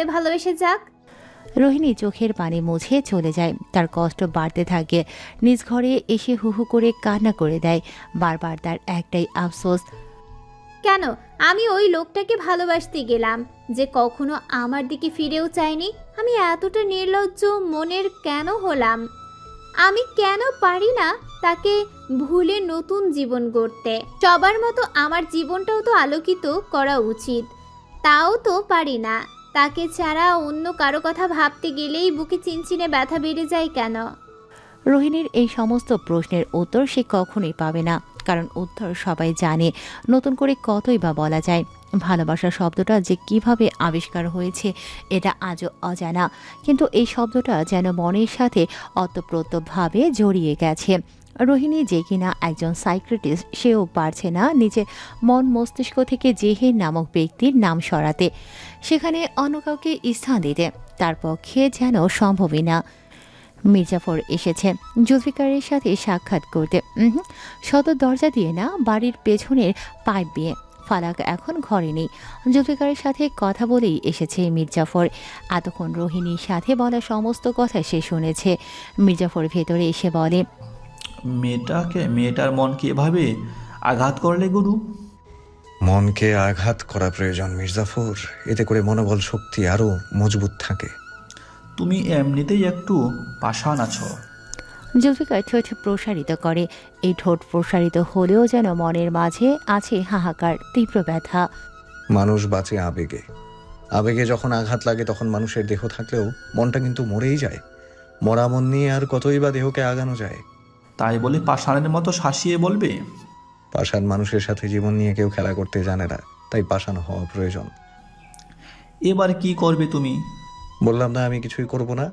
হয়ে ভালোবেসে যাক। রোহিণী চোখের পানি মুছে চলে যায়। তার কষ্ট বাড়তে থাকে। নিজ ঘরে এসে হু হু করে কান্না করে দেয়। বারবার তার একটাই আফসোস, কেন আমি ওই লোকটাকে ভালোবাসতে গেলাম যে কখনো আমার দিকে ফিরেও চায়নি? আমি এতটা নির্লজ্জ মনের কেন হলাম? আমি কেন পারি না তাকে ভুলে নতুন জীবন গড়তে? সবার মতো আমার জীবনটাও তো আলোকিত করা উচিত, তাও তো পারি না। তাকে ছাড়া অন্য কারো কথা ভাবতে গেলেই বুকে চিনচিনে ব্যথা বেড়ে যায় কেন? রোহিণীর এই সমস্ত প্রশ্নের উত্তর সে কখনোই পাবে না, কারণ উত্তর সবাই জানে। নতুন করে কতই বা বলা যায়। ভালোবাসা শব্দটা যে কিভাবে আবিষ্কার হয়েছে এটা আজও অজানা, কিন্তু এই শব্দটা যেন মনের সাথে অতপ্রতভাবে জড়িয়ে গেছে। রোহিণী যে কিনা একজন সাইকিয়াট্রিস্ট, সেও পারছে না নিজের মন মস্তিষ্ক থেকে জেহের নামক ব্যক্তির নাম সরাতে, সেখানে অন্য কাউকে স্থান দিতে তার পক্ষে যেন সম্ভবই না। মির্জাফর এসেছে জুলফিকারের সাথে সাক্ষাৎ করতে। সদর দরজা দিয়ে না, বাড়ির পেছনের পাইপ দিয়ে। ফালাক এখন ঘরে নেই। জুলফিকারের সাথে কথা বলেই এসেছে মির্জাফর। এতক্ষণ রোহিণীর সাথে বলা সমস্ত কথা সে শুনেছে। মির্জাফর ভেতরে এসে বলে, মেয়েটার মনকে এভাবে আঘাত করলে গুরু? মনকে আঘাত করা প্রয়োজন মির্জাফর, এতে করে মনোবল শক্তি আরো মজবুত থাকে। তুমি এমনিতেই একটু পাষাণ আছো। জুলফিকার ঠোঁট প্রসারিত করে। এই ঠোঁট প্রসারিত হলেও যেন মনের মাঝে আছে হাহাকার, তীব্র ব্যথা। মানুষ বাঁচে আবেগে। আবেগে যখন আঘাত লাগে তখন মানুষের দেহ থাকলেও মনটা কিন্তু মরেই যায়। মরা মন নিয়ে আর কতই বা দেহকে আগানো যায়? তাই বলে পাষাণের মতো শাসিয়ে বলবে? পাষাণ মানুষের সাথে জীবন নিয়ে কেউ খেলা করতে জানে না, তাই পাষাণ হওয়া প্রয়োজন। এবার কি করবে তুমি? বললাম না আমি কিছুই করব না,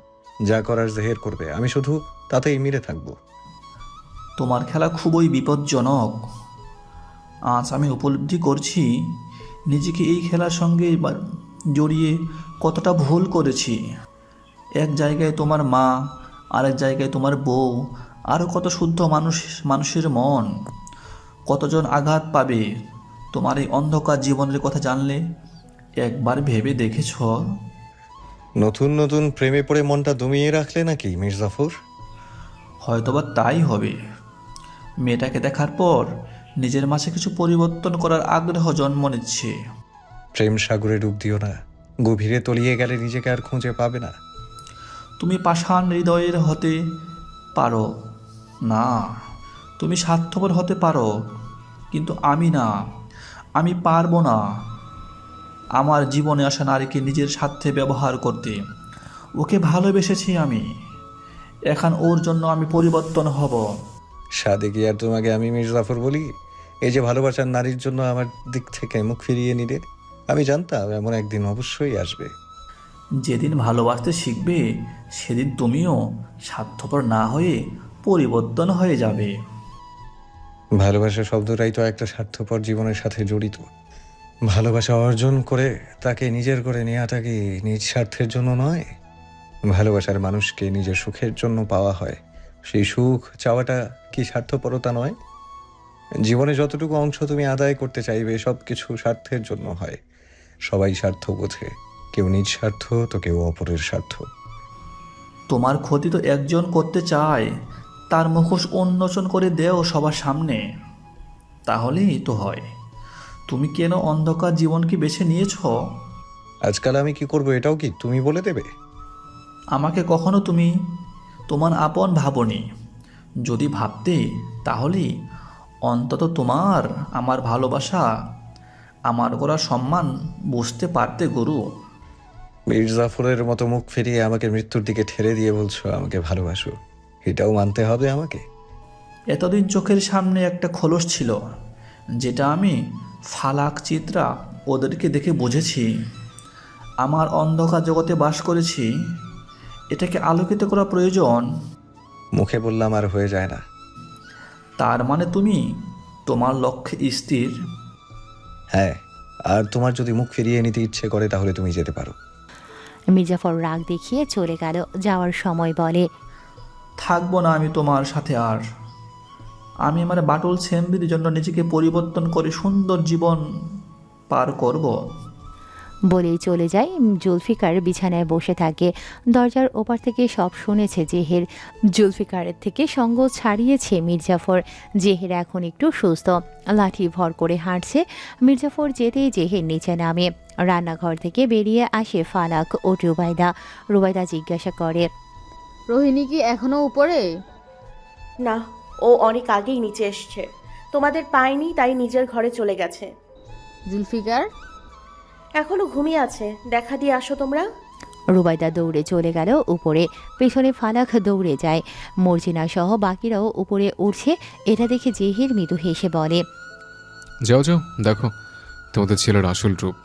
যা করার জেহের করবে, আমি শুধু তাতেই মিলে থাকবো। তোমার খেলা খুবই বিপজ্জনক। আজ আমি উপলব্ধি করছি নিজেকে এই খেলার সঙ্গে জড়িয়ে কতটা ভুল করেছি। এক জায়গায় তোমার মা, আরেক জায়গায় তোমার বউ, আরও কত শুদ্ধ মানুষের মন। কতজন আঘাত পাবে তোমার এই অন্ধকার জীবনের কথা জানলে? একবার ভেবে দেখেছ? নতুন নতুন প্রেমে পড়ে মনটা দমিয়ে রাখলে নাকি মির্জাফর? হয়তোবা তাই হবে। মেয়েটাকে দেখার পর নিজের মাঝে কিছু পরিবর্তন করার আগ্রহ জন্ম নিচ্ছে। প্রেম সাগরে ডুব দিও না, গভীরে তলিয়ে গেলে নিজেকে আর খুঁজে পাবে না। তুমি পাষাণ হৃদয়ের হতে পারো না, তুমি স্বার্থপর হতে পারো, কিন্তু আমি না, আমি পারবো না আমার জীবনে আসা নারীকে নিজের স্বার্থে ব্যবহার করতে। ওকে ভালোবেসেছি আমি, এখন ওর জন্য আমি পরিবর্তন হব। সাদে কি আর তোমাকে আমি মির্জাফর বলি? এই যে ভালোবাসার নারীর জন্য আমার দিক থেকে মুখ ফিরিয়ে নিলে, আমি জানতাম এমন একদিন অবশ্যই আসবে। যেদিন ভালোবাসতে শিখবে সেদিন তুমিও স্বার্থপর না হয়ে পরিবর্তন হয়ে যাবে। ভালোবাসা শব্দটাই তো একটা স্বার্থপর জীবনের সাথে জড়িত। ভালোবাসা অর্জন করে তাকে নিজের করে নেওয়াটা কি নিজ স্বার্থের জন্য নয়? ভালোবাসার মানুষকে নিজের সুখের জন্য পাওয়া হয়, সেই সুখ চাওয়াটা কি স্বার্থপরতা নয়? জীবনে যতটুকু অংশ তুমি আদায় করতে চাইবে সব কিছু স্বার্থের জন্য হয়। সবাই স্বার্থ বোঝে, কেউ নিজ স্বার্থ তো কেউ অপরের স্বার্থ। তোমার ক্ষতি তো একজন করতে চায়, তার মুখোশ উন্মোচন করে দেও সবার সামনে, তাহলেই তো হয়। তুমি কেন অন্ধকার জীবনকে বেছে নিয়েছ? আজকাল আমি কি করব এটাও কি তুমি বলে দেবে? আমাকে কখনো তুমি তোমার আপন ভাবনি। যদি ভাবতে তাহলে অন্তত তোমার আমার ভালোবাসা, আমার করা সম্মান বুঝতে পারতে গুরু। মির্জাফরের মতো মুখ ফিরিয়ে আমাকে মৃত্যুর দিকে ঠেলে দিয়ে বলছো আমাকে ভালোবাসো, এটাও মানতে হবে আমাকে? এতদিন চোখের সামনে একটা খোলস ছিল, যেটা আমি ফালাক চিত্রা ওদেরকে দেখে বুঝেছি। আমার অন্ধকার জগতে বাস করেছি, এটাকে আলোকিত করা প্রয়োজন। মুখে বললাম আর হয়ে যায় না। তার মানে তুমি তোমার লক্ষ্যে স্থির? হ্যাঁ, আর তোমার যদি মুখ ফিরিয়ে নিতে ইচ্ছে করে তাহলে তুমি যেতে পারো। মির্জাফর রাগ দেখিয়ে চলে গেল। যাওয়ার সময় বলে, থাকবো না আমি তোমার সাথে আর। আমি আমার বাটুল সেমবির জন্য নিজেকে পরিবর্তন করে সুন্দর জীবন পার করব। বলেই চলে যায়। জুলফিকার বিছানায় বসে থাকে। দরজার ওপার থেকে সব শুনেছে জেহের। জুলফিকারের থেকে সঙ্গ ছাড়িয়েছে মির্জাফর। জেহের এখন একটু সুস্থ, লাঠি ভর করে হাঁটছে। মির্জাফর যেতেই জেহের নিচে নামে। রান্নাঘর থেকে বেরিয়ে আসে ফালাক ও রুবাইদা। রুবাইদা জিজ্ঞাসা করে, রোহিণী কি এখনো উপরে? না, ও অনেক আগেই নিচে এসছে। তোমাদের পায়নি তাই নিজের ঘরে চলে গেছে। জুলফিকার? এখনো ঘুমিয়ে আছে, দেখা দিয়ে আসো তোমরা। রুবাইদা দৌড়ে চলে গেল উপরে। পেছনে ফালাক দৌড়ে যায়। মর্জিনা সহ বাকিরাও উপরে উঠছে। এটা দেখে জেহের মৃদু হেসে বলে, যাও যাও, দেখো তোমাদের ছেলের আসল রূপ।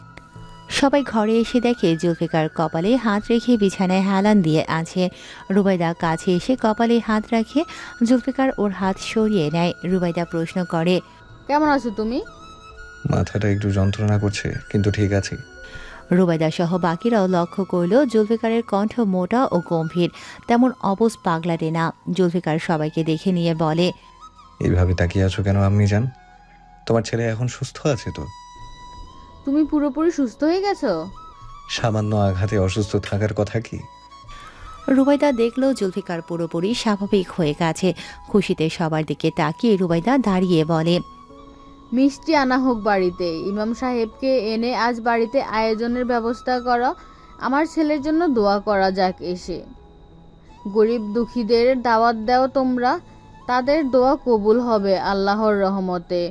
সবাই ঘরে এসে দেখে জুলফিকার কপালে হাত রেখে বিছানায় হেলান দিয়ে আছে। রুবাইদা কাছে এসে কপালে হাত রাখে। জুলফিকার ওর হাত সরিয়ে নেয়। রুবাইদা প্রশ্ন করে, কেমন আছো তুমি? মাথাটা একটু যন্ত্রণা করছে, কিন্তু ঠিক আছে। রুবাইদা সহ বাকিরাও লক্ষ্য করল জুলফিকারের কণ্ঠ মোটা ও গম্ভীর, তেমন অবশ পাগলাটে না। জুলফিকার সবাইকে দেখে নিয়ে বলে, এইভাবে তাকিয়ে আছো কেন আম্মি জান? তোমার ছেলে এখন সুস্থ আছে তো? তুমি পুরোপুরি সুস্থ হয়ে গেছো? সামান্য আঘাতে অসুস্থ থাকার কথা কি? রুবাইদা দেখলো জুলফিকার পুরোপুরি স্বাভাবিক হয়ে গেছে। খুশিতে সবার দিকে তাকিয়ে রুবাইদা দাঁড়িয়ে বলে, মিষ্টি আনা হোক বাড়িতে। ইমাম সাহেবকে এনে আজ বাড়িতে আয়োজনের ব্যবস্থা করো। আমার ছেলের জন্য দোয়া করা যাক এসে। গরিব দুঃখীদের দাওয়াত দাও তোমরা, তাদের দোয়া কবুল হবে আল্লাহর রহমতে।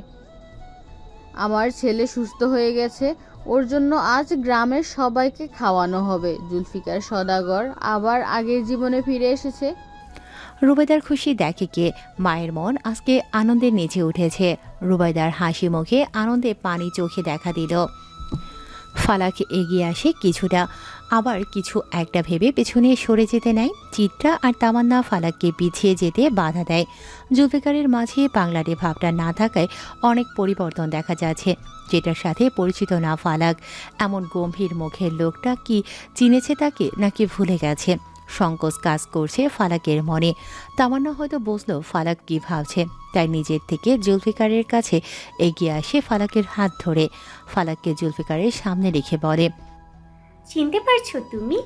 আমার ছেলে সুস্থ হয়ে গেছে, ওর জন্য আজ গ্রামের সবাইকে খাওয়ানো হবে। জুলফিকার সদাগর আবার আগের জীবনে ফিরে এসেছে। রুবাইদার খুশি দেখে কে। মায়ের মন আজকে আনন্দে নেচে উঠেছে। রুবাইদার হাসি মুখে আনন্দে পানি চোখে দেখা দিল। ফালাক এগিয়ে আসে কিছুটা, আবার কিছু একটা ভেবে পেছনে সরে যেতে নেয়। চিত্রা আর তামান্না ফালাককে পিছিয়ে যেতে বাধা দেয়। জুলফিকারের মাঝে বাংলাটে ভাবটা না থাকায় অনেক পরিবর্তন দেখা যাচ্ছে, যেটার সাথে পরিচিত না ফালাক। এমন গম্ভীর মুখের লোকটা কি চিনেছে তাকে, নাকি ভুলে গেছে? সংকোচ কাজ করছে ফালাকের মনে। তামান্না হয়তো বুঝলো ফালাক কি ভাবছে, তাই নিজের থেকে জুলফিকারের কাছে এগিয়ে আসে ফালাকের হাত ধরে। ফালাককে জুলফিকারের সামনে রেখে বলে, চিনতে পারছো তুমি?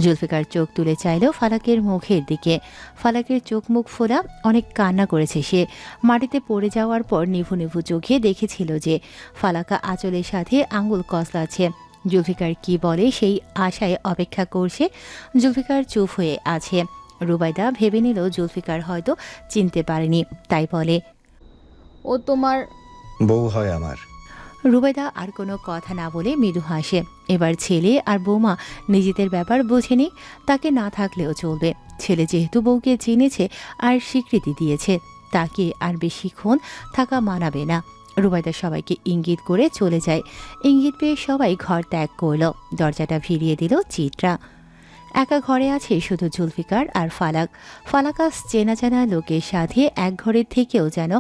জুলফিকার চোখ তুলে চাইল ফালাকের মুখের দিকে। ফালাকের চোখ মুখ ফোলা, অনেক কান্না করেছে সে। মাটিতে পড়ে যাওয়ার পর নিভু নিভু চোখে দেখেছিল যে ফালাকা আঁচলের সাথে আঙুল কসলাচ্ছে। জুলফিকার কি বলে সেই আশায় অপেক্ষা করছে। জুলফিকার চুপ হয়ে আছে। রুবাইদা ভেবে নিল জুলফিকার হয়তো চিনতে পারেনি, তাই বলে, ও তোমার বউ হয় আমার। রুবাইদা আর কোনো কথা না বলে মৃদু হাসে। এবার ছেলে আর বৌমা নিজেদের ব্যাপার বোঝেনি, তাকে না থাকলেও চলবে। ছেলে যেহেতু বউকে চিনেছে আর স্বীকৃতি দিয়েছে, তাকে আর বেশিক্ষণ থাকা মানাবে না। রুবাইদা সবাইকে ইঙ্গিত করে চলে যায়। ইঙ্গিত পেয়ে সবাই ঘর ত্যাগ করল। দরজাটা ভিড়িয়ে দিল চিত্রা। একা ঘরে আছে শুধু জুলফিকার আর ফালাক। ফালাক আজ চেনা জানা লোকের সাথে এক ঘরের থেকেও যেন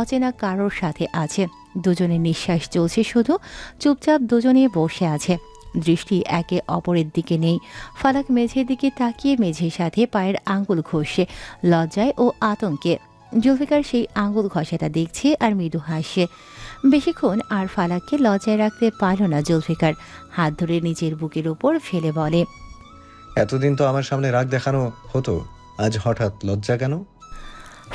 অচেনা কারোর সাথে আছে। দুজনের নিঃশ্বাস চলছে শুধু। চুপচাপ দুজনে বসে আছে, দৃষ্টি একে অপরের দিকে নেই। ফালাক মেঝের দিকে তাকিয়ে মেঝের সাথে পায়ের আঙ্গুল ঘষে লজ্জায় ও আতঙ্কে। জুলফিকার সেই আঙ্গুল ঘষাটা দেখছে আর মৃদু হাসছে। বেশিক্ষণ আর ফালাককে লজ্জায় রাখতে পারল না জুলফিকার। হাত ধরে নিজের বুকের উপর ফেলে বলে, এতদিন তো আমার সামনে রাগ দেখানো হতো, আজ হঠাৎ লজ্জা কেন?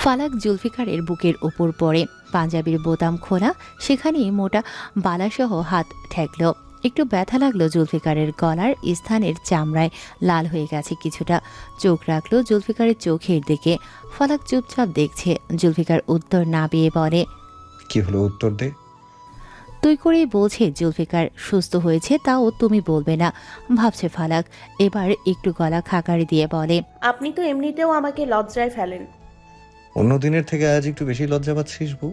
ফালাক জুলফিকারের বুকের উপর পড়ে। পাঞ্জাবির বোতাম খোলা, সেখানেই মোটা বালাসহ হাত ঠেকল। একটু ব্যথা লাগলো জুলফিকারের গলার স্থানের চামড়ায়, লাল হয়ে গেছে কিছুটা। চোখ রাখলো জুলফিকারের চোখের দিকে। ফালাক চুপচাপ দেখছে। জুলফিকার উত্তর না পেয়ে বলে, কি হলো, উত্তর দে। তুই করেই বলছে জুলফিকার সুস্থ হয়েছে, তাও তুমি বলবে না, ভাবছে ফালাক। এবার একটু গলা খাকারি দিয়ে বলে, আপনি তো এমনিতেও আমাকে লজ্জায় ফেলেন। অন্য দিনের থেকে আজ একটু বেশি লজ্জা পাচ্ছিস বউ?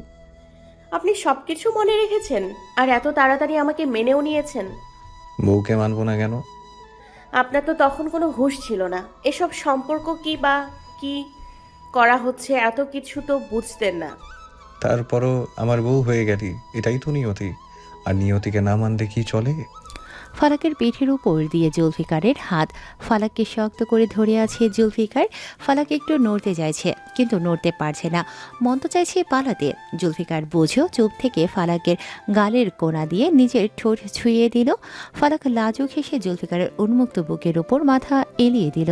আপনি সবকিছু মনে রেখেছেন আর এত তাড়াতাড়ি আমাকে মেনেও নিয়েছেন। বউকে মানবো না কেন? আপনার তো তখন কোনো হুঁশ ছিল না। এসব সম্পর্ক কি বা কি করা হচ্ছে এত কিছু তো বুঝতেন না। তারপরও আমার বউ হয়ে গেলি, এটাই তো নিয়তি। আর নিয়তিকে না মানলে কি চলে? ফালাকের পিঠের উপর দিয়ে জুলফিকারের হাত। ফালাককে শক্ত করে ধরে আছে জুলফিকার। ফালাক একটু নড়তে চাইছে, কিন্তু নড়তে পারছে না, মন তো চাইছে পালাতে। জুলফিকার বুঝেও চুপ থেকে ফালাকের গালের কোণা দিয়ে নিজের ঠোঁট ছুঁয়ে দিল। ফালাক লাজুক হেসে জুলফিকারের উন্মুক্ত বুকের উপর মাথা এলিয়ে দিল।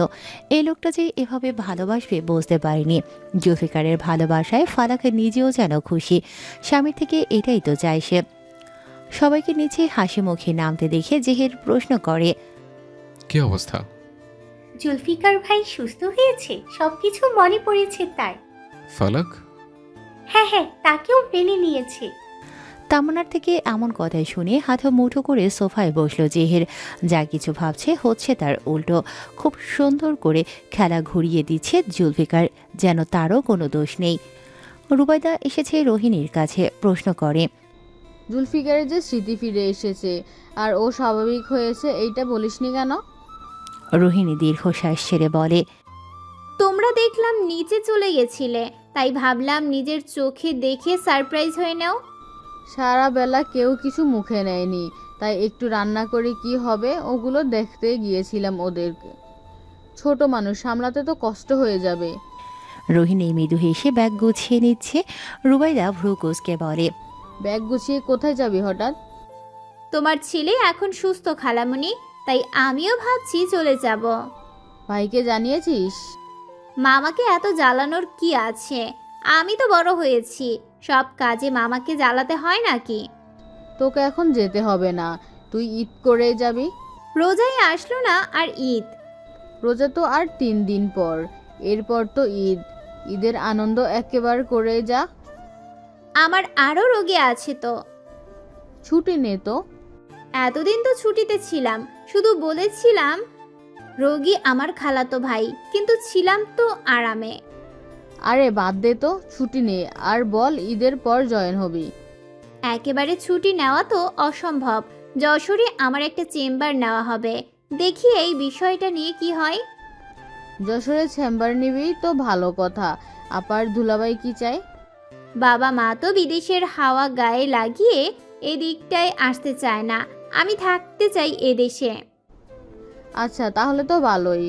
এই লোকটা যে এভাবে ভালোবাসবে বুঝতে পারেনি। জুলফিকারের ভালোবাসায় ফালাক নিজেও যেন খুশি। স্বামীর থেকে এটাই তো চায় সে। সবাইকে নিচে হাসি মুখে নামতে দেখে জেহের প্রশ্ন করে, কি অবস্থা? জুলফিকার ভাই সুস্থ হয়েছে, সবকিছু মনে পড়েছে তার। ফালাক? হ্যাঁ হ্যাঁ, তাকেও মেনে নিয়েছে। তামান্নার থেকে এমন কথাই শুনে হাত মুঠো করে সোফায় বসলো জেহের। যা কিছু ভাবছে হচ্ছে তার উল্টো। খুব সুন্দর করে খেলা ঘুরিয়ে দিচ্ছে জুলফিকার, যেন তারও কোনো দোষ নেই। রুবাইদা এসেছে রোহিণীর কাছে, প্রশ্ন করে, জুলফিকারের যে স্মৃতি ফিরে এসেছে আর ও স্বাভাবিক হয়েছে, এইটা বলিসনি কেন? রোহিণী দীর্ঘশ্বাস ছেড়ে বলে, তোমরা দেখলাম নিচে চলে গেছিলে, তাই ভাবলাম নিজের চোখে দেখে সারপ্রাইজ হয়ে নাও। সারা বেলা কেউ কিছু মুখে নেয়নি, তাই একটু রান্না করে কি হবে ওগুলো দেখতে গিয়েছিলাম ওদেরকে। ছোট মানুষ সামলাতে তো কষ্ট হয়ে যাবে। রোহিণী মৃদু হেসে ব্যাগ গুছিয়ে নিচ্ছে। রুবাইদা ভ্রু কুঁচকে বলে, ব্যাগ গুছিয়ে কোথায় যাবি হঠাৎ? তোমার ছেলে এখন সুস্থ খালামণি, তাই আমিও ভাবছি চলে যাব। ভাইকে জানিয়েছিস? মামাকে এত জ্বালানোর কি আছে? আমি তো বড় হয়েছি, সব কাজে মামাকে জ্বালাতে হয় নাকি? তোকে এখন যেতে হবে না, তুই ঈদ করে যাবি। রোজাই আসলো না আর ঈদ। রোজা তো আর 3 দিন পর, এরপর তো ঈদ। ঈদের আনন্দ একেবারে করে যা। আমার আরও রোগে আছে তো। ছুটি নে তো। এতদিন তো ছুটিতে ছিলাম, শুধু বলেছিলাম রোগী আমার খালাতো ভাই, কিন্তু ছিলাম তো আরামে। আরে বাদ দে তো, ছুটি নে আর বল ঈদের পর জয়েন হবি। একেবারে ছুটি নেওয়া তো অসম্ভব। যশোরে আমার একটা চেম্বার নেওয়া হবে, দেখি এই বিষয়টা নিয়ে কি হয়। যশোরে চেম্বার নিবি তো ভালো কথা। আপার দুলাভাই কি চাই? বাবা মা তো বিদেশের হাওয়া গায়ে লাগিয়ে এদিকটায় আসতে চায় না, আমি থাকতে চাই এদেশে। আচ্ছা তাহলে তো ভালোই,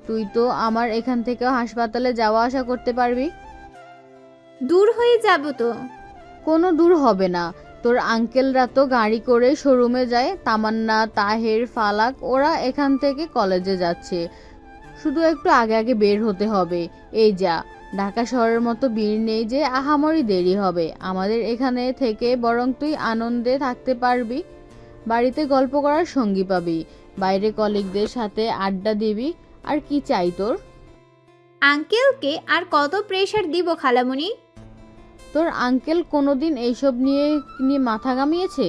তুই তো আমার এখান থেকে হাসপাতালে যাওয়া আসা করতে পারবি। দূর হয়ে যাব তো। কোনো দূর হবে না, তোর আঙ্কেলরা তো গাড়ি করে শোরুমে যায়। তামান্না, তাহের, ফালাক ওরা এখান থেকে কলেজে যাচ্ছে, শুধু একটু আগে আগে বের হতে হবে। এই যা, ঢাকা শহরের মতো ভিড় নেই যে আহামরি দেরি হবে। আমাদের এখানে থেকে বরং তুই আনন্দে থাকতে পারবি, বাড়িতে গল্প করার সঙ্গী পাবি, বাইরে কলিগদের সাথে আড্ডা দিবি। আর কি চাই তোর? আঙ্কেলকে আর কত প্রেশার দিব খালামণি? তোর আঙ্কেল কোনোদিন এইসব নিয়ে মাথা ঘামিয়েছে?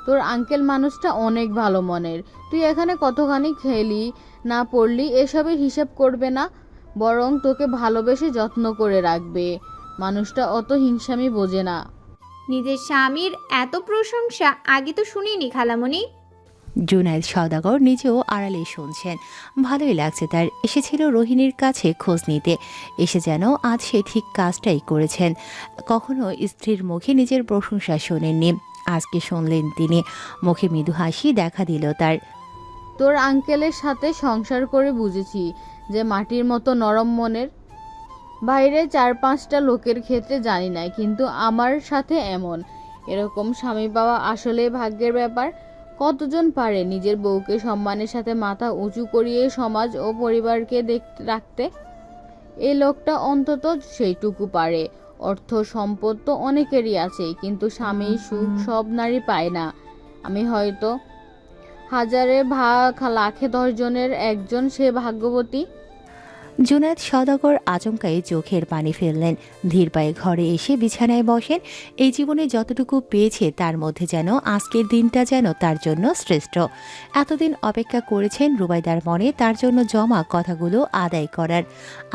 তোর আঙ্কেল মানুষটা অনেক ভালো মনের। তুই এখানে কতখানি খেলি না পড়লি এসবের হিসাব করবে না, বরং তোকে ভালোবেসে যত্ন করে রাখবে। মানুষটা অত হিংসামি বোঝে না। নিজের স্বামীর এত প্রশংসা আগে তো শুনিনি খালামণি। জুনায়েদ সওদাগর নিজেও আড়ালে শুনছেন। ভালোই লাগছে তার। এসেছিল রোহিণীর কাছে খোঁজ নিতে, এসে যেন আজ সে ঠিক কাজটাই করেছেন। কখনো স্ত্রীর মুখে নিজের প্রশংসা শোনেননি, আজকে শুনলেন তিনি। মুখে মৃদু হাসি দেখা দিল তার। তোর আঙ্কেলের সাথে সংসার করে বুঝেছি যে মাটির মতো নরম মনের। বাইরে 4-5টা লোকের ক্ষেত্রে জানি না, কিন্তু আমার সাথে এমন এরকম স্বামী পাওয়া আসলে ভাগ্যের ব্যাপার। কতজন পারে নিজের বউকে সম্মানের সাথে মাথা উঁচু করিয়ে সমাজ ও পরিবারকে রাখতে? এই লোকটা অন্তত সেইটুকু পারে। অর্থ সম্পদ তো অনেকেরই আছে, কিন্তু স্বামীর সুখ সব নারী পায় না। আমি হয়তো হাজারে লাখে 10 জনের একজন সে ভাগ্যবতী। জুনায়েদ সওদাগর আচমকাই চোখের পানি ফেললেন। ধীর পায়ে ঘরে এসে বিছানায় বসেন। এই জীবনে যতটুকু পেয়েছে তার মধ্যে যেন আজকের দিনটা যেন তার জন্য শ্রেষ্ঠ। এতদিন অপেক্ষা করেছেন রুবাইদার মনে তার জন্য জমা কথাগুলো আদায় করার।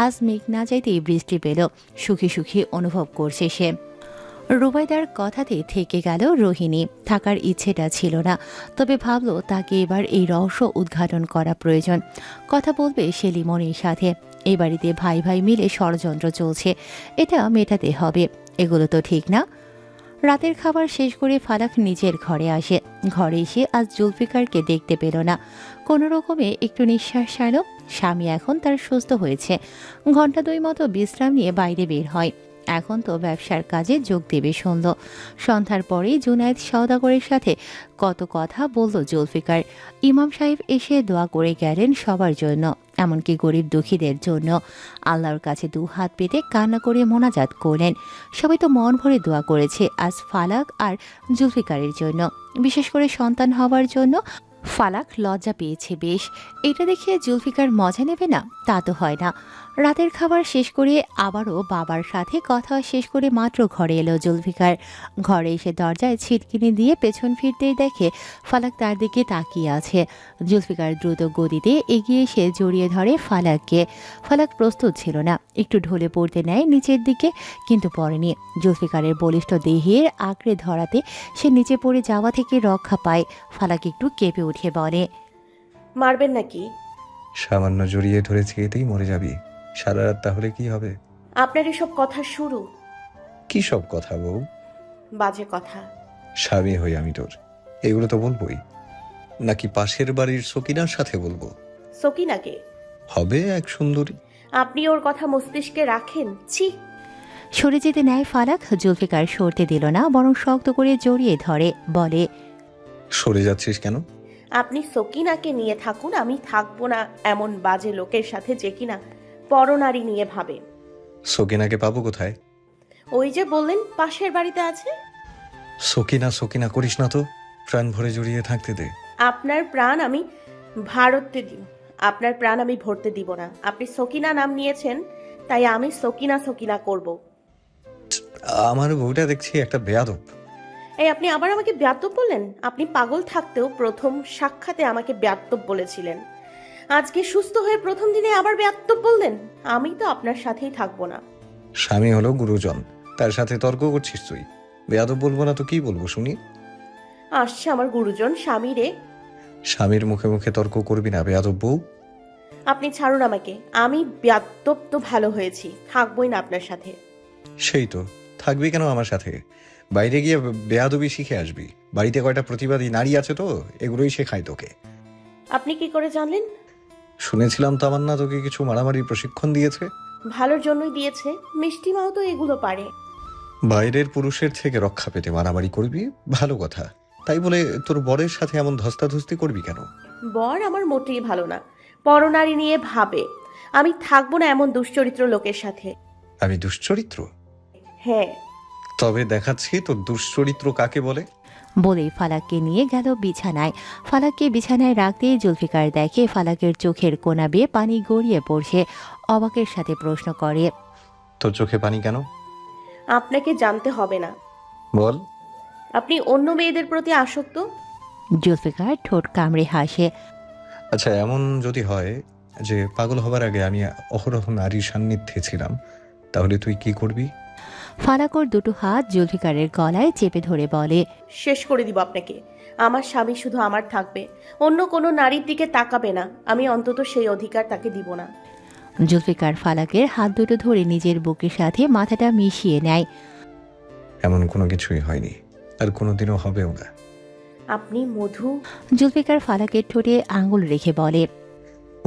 আজ মেঘ না যাইতেই বৃষ্টি পেল, সুখী সুখী অনুভব করছে সে। রুবাইদার কথাতে থেকে গেল রোহিণী। থাকার ইচ্ছেটা ছিল না, তবে ভাবল তাকে এবার এই রহস্য উদ্ঘাটন করা প্রয়োজন। কথা বলবে সে লিমনের সাথে। এই বাড়িতে ভাই ভাই মিলে ষড়যন্ত্র চলছে, এটা মেটাতে হবে। এগুলো তো ঠিক না। রাতের খাবার শেষ করে ফালাক নিজের ঘরে আসে। ঘরে এসে আজ জুলফিকারকে দেখতে পেল না। কোনো রকমে একটু নিঃশ্বাস ছাড়ল। স্বামী এখন তার সুস্থ হয়েছে। ঘন্টা 2 মতো বিশ্রাম নিয়ে বাইরে বের হয়। এখন তো ব্যবসার কাজে যোগ দেবে শুনল। সন্ধ্যার পরেই জুনায়েদ সওদাগরের সাথে কত কথা বলল জুলফিকার। ইমাম সাহেব এসে দোয়া করে গেলেন সবার জন্য, এমনকি গরিব দুঃখীদের জন্য। আল্লাহর কাছে 2 হাত পেতে কান্না করে মোনাজাত করলেন। সবাই তো মন ভরে দোয়া করেছে আজ ফালাক আর জুলফিকারের জন্য, বিশেষ করে সন্তান হওয়ার জন্য। ফালাক লজ্জা পেয়েছে বেশ। এটা দেখে জুলফিকার মজা নেবে না তা তো হয় না। রাতের খাবার শেষ করে আবারও বাবার সাথে কথা শেষ করে মাত্র ঘরে এলো জুলফিকার। ঘরে এসে দরজায় ছিটকিনি দিয়ে পেছন ফিরতেই দেখে ফালাক তার দিকে তাকিয়ে আছে। জুলফিকার দ্রুত গতিতে এগিয়ে এসে জড়িয়ে ধরে ফালাককে। ফালাক প্রস্তুত ছিল না, একটু ঢলে পড়তে নেয় নিচের দিকে, কিন্তু পড়েনি। জুলফিকারের বলিষ্ঠ দেহের আঁকড়ে ধরাতে সে নিচে পড়ে যাওয়া থেকে রক্ষা পায়। ফালাক একটু কেঁপে উঠে বলে, মারবেন নাকি? সামান্য জড়িয়ে ধরেছি এতেই মরে যাবি। সারা রাত তাহলে কি হবে? আপনার এসব কথা শুরু? কি সব কথা বউ? বাজে কথা। স্বামী হই আমি তোর, এগুলো তো বলবোই। নাকি পাশের বাড়ির সকিনার সাথে বলবো? সকিনাকে? হবে এক সুন্দরী। আপনি ওর কথা মস্তিষ্কে রাখেন? ছি। সরে যেতে নেয় ফালাক। জুলফিকার সরতে দিল না, বরং শক্ত করে জড়িয়ে ধরে বলে, সরে যাচ্ছিস কেন? আপনি সকিনাকে নিয়ে থাকুন, আমি থাকবো না এমন বাজে লোকের সাথে যে কিনা পরনারী নিয়ে ভাবে। সকিনাকে পাবো কোথায়? ওই যে বললেন পাশের বাড়িতে আছে। সকিনা সকিনা করিস না তো, প্রাণ ভরে জড়িয়ে থাকতে দে। আপনার প্রাণ আমি আপনার প্রাণ আমি ভরতে দিব না। আপনি সকিনা নাম নিয়েছেন, তাই আমি সকিনা সকিনা করব। আমার বউটা দেখছি একটা বেয়াদব। এই আপনি আবার আমাকে বেয়াদ্দপ বললেন? আপনি পাগল থাকতেও প্রথম সাক্ষাতে আমাকে বেয়াদ্দপ বলেছিলেন। আজকে সুস্থ হয়ে প্রথম দিনে আবার বেয়াদ্দপ বললেন। আমি তো আপনার সাথেই থাকবো না। স্বামী হলো গুরুজন, তার সাথে তর্ক করছিস তুই? বেয়াদব বলবো না তো কি বলবো শুনি? আসছে আমার গুরুজন স্বামী রে। স্বামীর মুখে মুখে তর্ক করবি না বেয়াদব বউ। আপনি ছাড়ুন আমাকে। আমি বেয়াদ্দপ তো ভালো হয়েছি, থাকবোই না আপনার সাথে। সেই তো, থাকবি কেন আমার সাথে? বাইরে গিয়ে বেয়াদবি শিখে আসবি। বাড়িতে কয়টা প্রতিবাদী নারী আছে তো, এগুলোই শেখায় তোকে। আপনি কি করে জানলেন? শুনেছিলাম তামান্না তোকে কিছু মারামারির প্রশিক্ষণ দিয়েছে। ভালোর জন্যই দিয়েছে, মিষ্টি মাও তো এগুলো পারে। বাইরের পুরুষের থেকে রক্ষা পেতে মারামারি করবি, ভালো কথা। তাই বলে তোর বরের সাথে এমন ধস্তাধস্তি করবি কেন? বর আমার মোটেই ভালো না, পরনারী নিয়ে ভাবে। আমি থাকবো না এমন দুশ্চরিত্র লোকের সাথে। আমি দুশ্চরিত্র? হ্যাঁ। তবে দেখাচ্ছি তোর দুশ্চরিত্র কাকে বলে। বলেই ফালাককে নিয়ে গেল বিছানায়। ফালাককে বিছানায় রাখতেই জুলফিকার দেখে ফালাকের চোখের কোনা বেয়ে পানি গড়িয়ে পড়ছে। অবাকের সাথে প্রশ্ন করে, তোর চোখে পানি কেন? আপনাকে জানতে হবে না। বল। আপনি অন্য মেয়েদের প্রতি আসক্ত। জুলফিকার ঠোঁট কামড়ে হাসে। আচ্ছা, এমন যদি হয় যে পাগল হবার আগে আমি অহরহ নারীর সান্নিধ্যে ছিলাম, তাহলে তুই কি করবি? ফালাকর 2 হাত জুলফিকারের গলায় চেপে ধরে বলে, শেষ করে দিব আপনাকে। আমার স্বামী শুধু আমার থাকবে, অন্য কোনো নারীর দিকে তাকাবে না। আমি অন্তত সেই অধিকার তাকে দিব না। জুলফিকার ফালাকের হাত 2 ধরে নিজের বুকের সাথে মাথাটা মিশিয়ে নেয়। এমন কোনো কিছুই হয়নি, আর কোনোদিনও হবেও না। আপনি মধু। জুলফিকার ফালাকের ঠোঁটে আঙ্গুল রেখে বলে,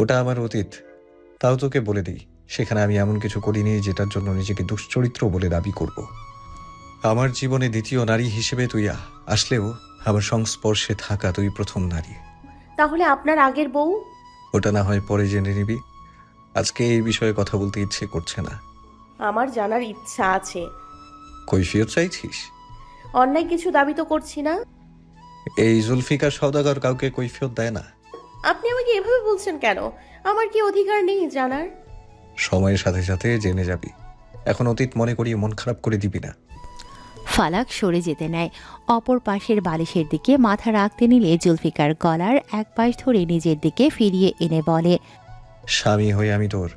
ওটা আমার অতীত। তাও তোকে বলে দিই, সেখানে আমি এমন কিছু করিনি যেটার জন্য নিজেকে দুশ্চরিত্র বলে দাবি করব। আমার জীবনে দ্বিতীয় নারী হিসেবে তুই আসলেও আমার সংস্পর্শে থাকা তুই প্রথম নারী। তাহলে আপনার আগের বউ? ওটা না হয় পরে জেনে নিবি, আজকে এই বিষয়ে কথা বলতে ইচ্ছে করছে না। আমার জানার ইচ্ছা আছে। কৈফিয়ত চাইছিস? অন্যায় কিছু দাবি তো করছি না। এই জুলফিকার সওদাগর কাউকে কৈফিয়ত দেয় না। আপনি আমাকে এভাবে বলছেন কেন? আমার কি অধিকার নেই জানার? সময়ের সাথে সাথে জেনে যাবি। এখন অতীত মনে করিয়ে মন খারাপ করে দিবি না। ফালাক সরে যেতে নেয়। অপর পাশের বালিশের দিকে মাথা রাখতে নিলে জুলফিকার গলার এক পাশ ধরে নিজের দিকে ফিরিয়ে এনে বলে, স্বামী হয়ে আমি তোর,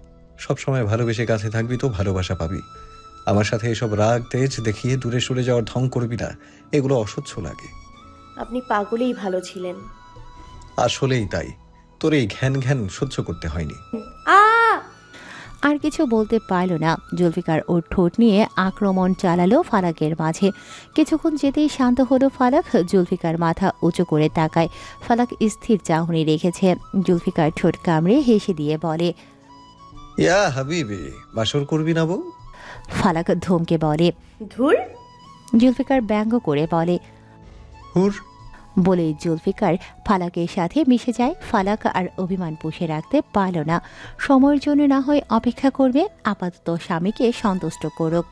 সবসময় ভালোবেসে কাছে থাকবি তো ভালোবাসা পাবি। আমার সাথে এসব রাগ তেজ দেখিয়ে দূরে সরে যাওয়ার ঢং করবি না, এগুলো অসহ্য লাগে। আপনি পাগলেই ভালো ছিলেন। আসলেই তাই, তোর এই ঘ্যান ঘ্যান সহ্য করতে হয়নি। আ আর কিছু বলতে পারল না। জুলফিকার ওর ঠোঁট নিয়ে আক্রমণ চালালো ফালাকের মাঝে। কিছুক্ষণ যেতেই শান্ত হলো ফালাক। জুলফিকার মাথা উঁচু করে তাকায়। ফালাক স্থির চাহনি রেখেছে। জুলফিকার ঠোঁট কামড়ে হেসে দিয়ে বলে, ইয়া হাবিবি, বাসর করবি না বউ? ফালাক ধমকে বলে। ধুর। জুলফিকার ব্যঙ্গ করে বলে। হুর। বলে জুলফিকার ফালাকের সাথে মিশে যায়। ফালাক আর অভিমান পুষে রাখতে পারল না। সময়ের জন্য না হয় অপেক্ষা করবে, আপাতত স্বামীকে সন্তুষ্ট করুক।